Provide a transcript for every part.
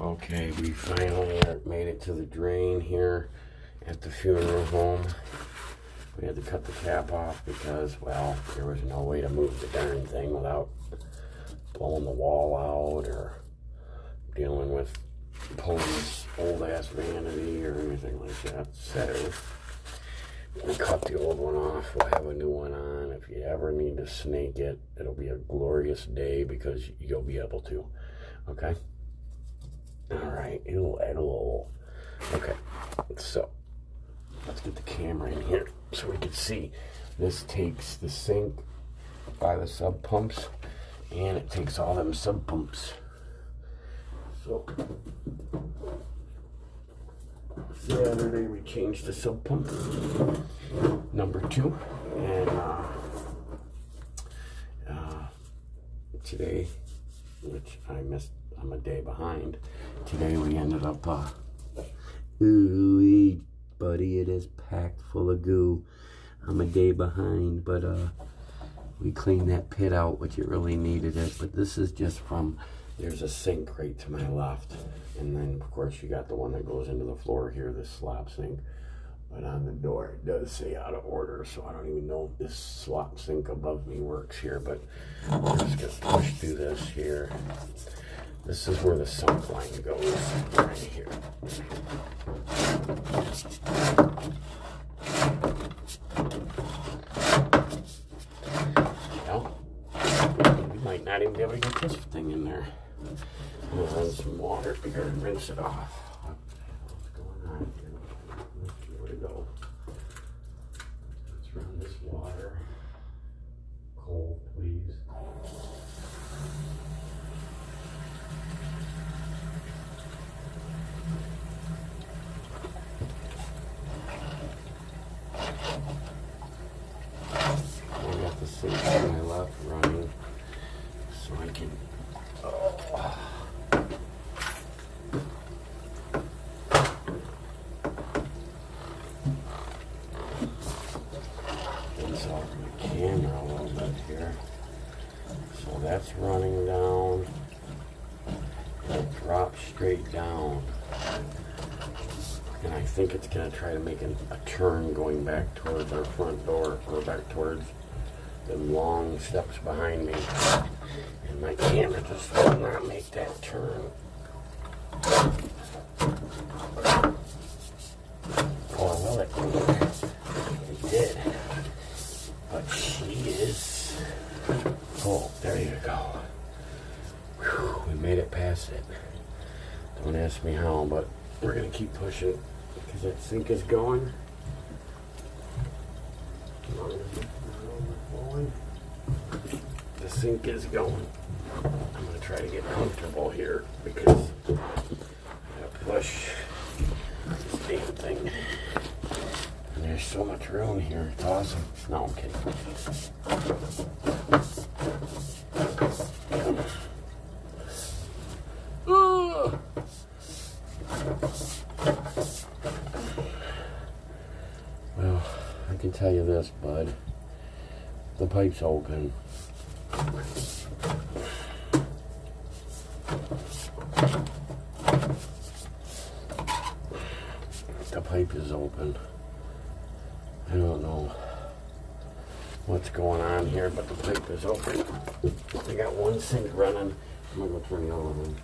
Okay, we finally made it to the drain here at the funeral home. We had to cut the cap off because, well, there was no way to move the darn thing without blowing the wall out or dealing with pulling this old-ass vanity or anything like that. So, we cut the old one off. We'll have a new one on. If you ever need to snake it, it'll be a glorious day because you'll be able to. Okay? Alright, okay, so let's get the camera in here so we can see. This takes the sink by the sub pumps and it takes all them sub pumps. So Saturday we changed the sub pump number 2 and today, which I missed, I'm a day behind. Today we ended up, ooh, buddy, it is packed full of goo. I'm a day behind, but we cleaned that pit out, which it really needed it. But this is just from, there's a sink right to my left. And then, of course, you got the one that goes into the floor here, this slop sink. But on the door, it does say out of order, so I don't even know if this slop sink above me works here. But we're just going to push through this here. This is where the sunk line goes, right here. Well, we might not even be able to get this thing in there. We'll run some water here and rinse it off. What the hell's going on here? Where to go? Let's run this water. Cold, please. I got the sink to my left running so I can rinse off my camera a little bit here. So that's running down and it drops straight down. And I think it's going to try to make a turn going back towards our front door, or back towards the long steps behind me. And my camera just will not make that turn. Or will it? It did. But she is... Oh, there you go. Whew, we made it past it. Don't ask me how, but we're going to keep pushing because that sink is going. The sink is going. I'm going to try to get comfortable here because I got to push this damn thing. And there's so much room here. It's awesome. No, I'm kidding. Well, I can tell you this, bud. The pipe's open. The pipe is open. I don't know what's going on here, but the pipe is open. We got one sink running. I'm gonna go turn the other one.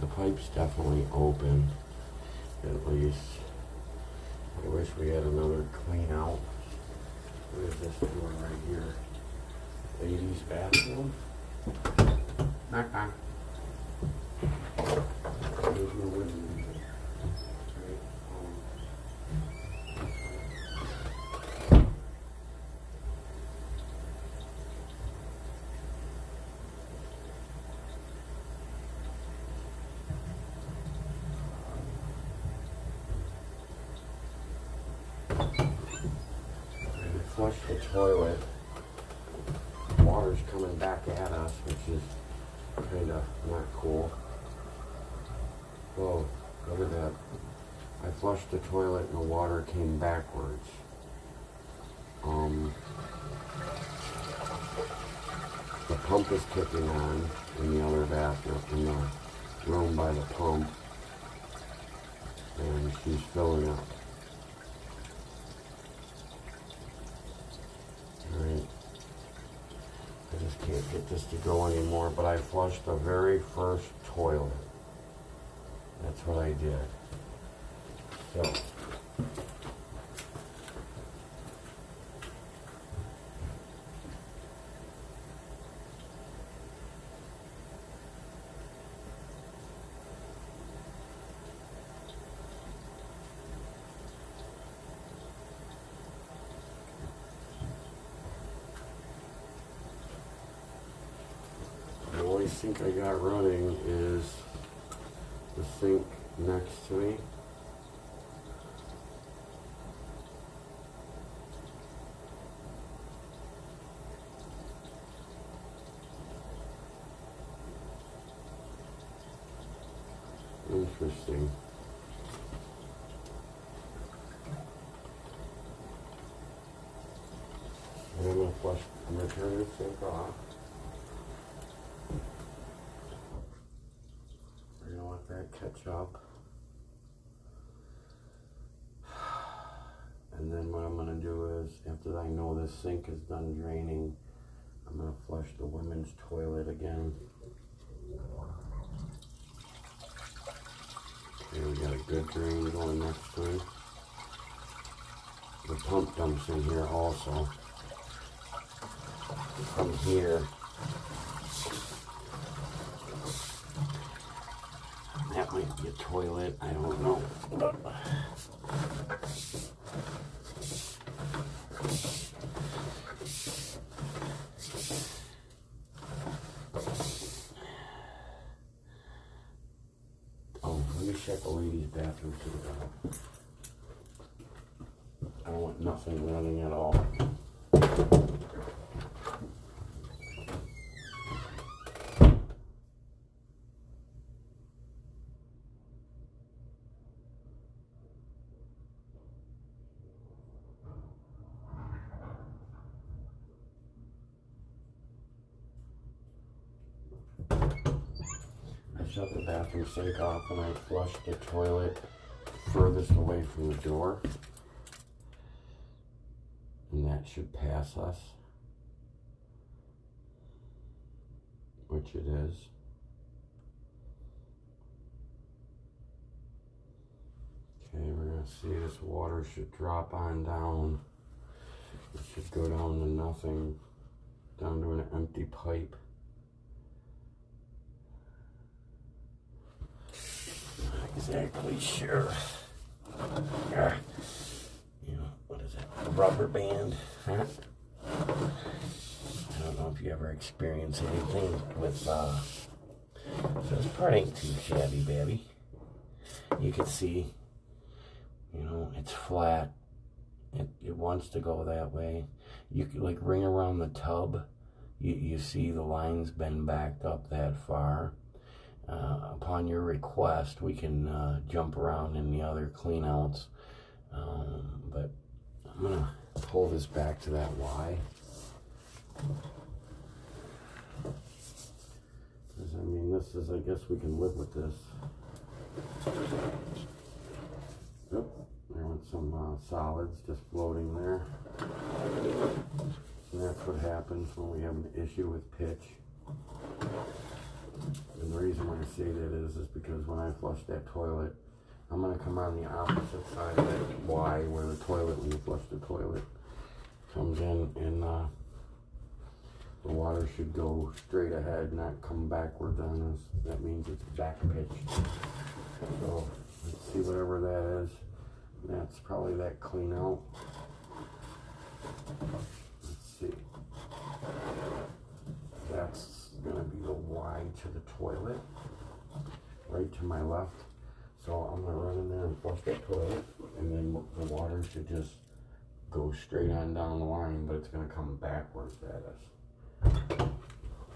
The pipe's definitely open, at least. I wish we had another clean out. Where's this door right here? Ladies' bathroom. Knock knock. There's no window. flush the toilet, water's coming back at us, which is kind of not cool. Whoa, look at that. I flushed the toilet and the water came backwards. The pump is kicking on in the other bathroom, in the room by the pump, and she's filling up. Alright, I just can't get this to go anymore, but I flushed the very first toilet. That's what I did. So, the only sink I got running is the sink next to me. Interesting. And I'm gonna turn this sink off. We're gonna let that catch up. And then what I'm gonna do is, after I know this sink is done draining, I'm gonna flush the women's toilet again. Okay, we got a good drain going next to it. The pump dumps in here also. From here, that might be a toilet, I don't know. Let me check the ladies' bathroom too. I don't want nothing running at all. Shut the bathroom sink off and I flushed the toilet furthest away from the door, and that should pass us, which it is. Okay, we're gonna see this water should drop on down. It should go down to nothing, down to an empty pipe. Exactly sure. You know, what is it? A rubber band? Huh? I don't know if you ever experienced anything with, so this part ain't too shabby, babby. You can see, you know, it's flat. It wants to go that way. You could, like, ring around the tub. You see the line's been backed up that far. Upon your request, we can jump around in the other cleanouts, but I'm gonna pull this back to that Y. I mean, this is, I guess we can live with this. Yep, there went some solids just floating there. And that's what happens when we have an issue with pitch. And the reason why I say that is because when I flush that toilet, I'm going to come on the opposite side of that Y, where the toilet, when you flush the toilet, comes in, and the water should go straight ahead, not come backwards on us. That means it's back pitched. So let's see whatever that is. That's probably that clean out. Let's see. That's going to be the Y to the toilet, right to my left. So I'm going to run in there and flush that toilet, and then the water should just go straight on down the line, but it's going to come backwards at us.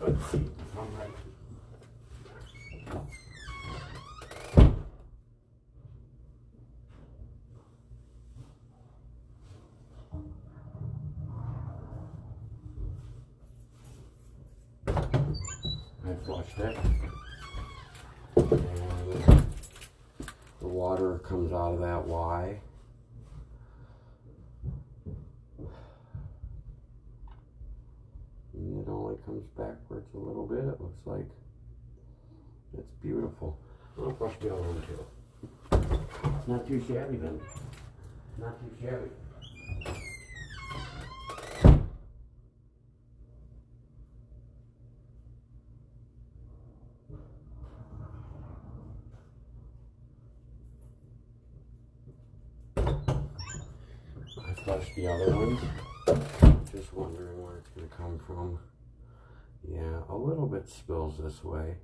Let's see if I'm right. I flushed it, and the water comes out of that Y. And it only comes backwards a little bit, it looks like. It's beautiful. I'll flush the other one too. Not too shabby then. Not too shabby. I flushed the other one. Just wondering where it's going to come from. Yeah, a little bit spills this way.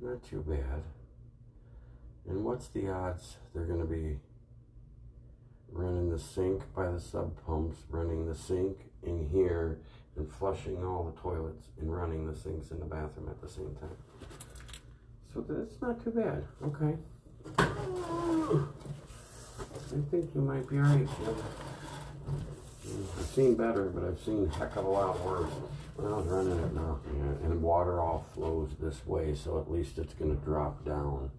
Not too bad. And what's the odds they're going to be running the sink by the sub pumps, running the sink in here, and flushing all the toilets and running the sinks in the bathroom at the same time? So that's not too bad. Okay. I think you might be right, Jim. I've seen better, but I've seen a heck of a lot worse. When I was running it now, yeah, and water all flows this way, so at least it's going to drop down.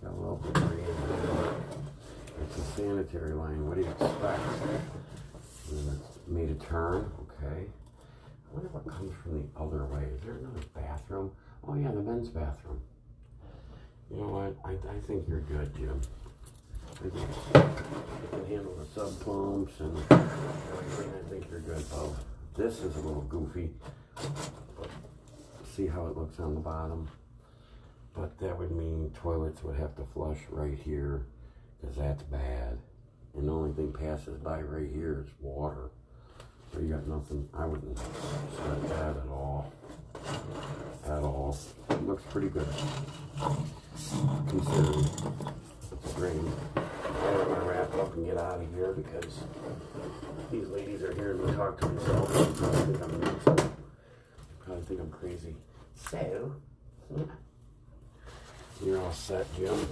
Got a little bit of it's a sanitary line. What do you expect? And it's made a turn. Okay. I wonder what comes from the other way. Is there another bathroom? Oh yeah, the men's bathroom. You know what? I think you're good, Jim. I think you can handle the sub pumps and everything. I think you're good, bub. This is a little goofy. See how it looks on the bottom? But that would mean toilets would have to flush right here, because that's bad. And the only thing passes by right here is water. So you got nothing. I wouldn't sweat that at all. At all. It looks pretty good, considering it's a drain. I'm going to wrap up and get out of here because these ladies are hearing me talk to myself. They probably think I'm nuts. They probably think I'm crazy. So, you're all set, Jim.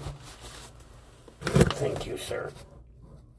Thank you, sir.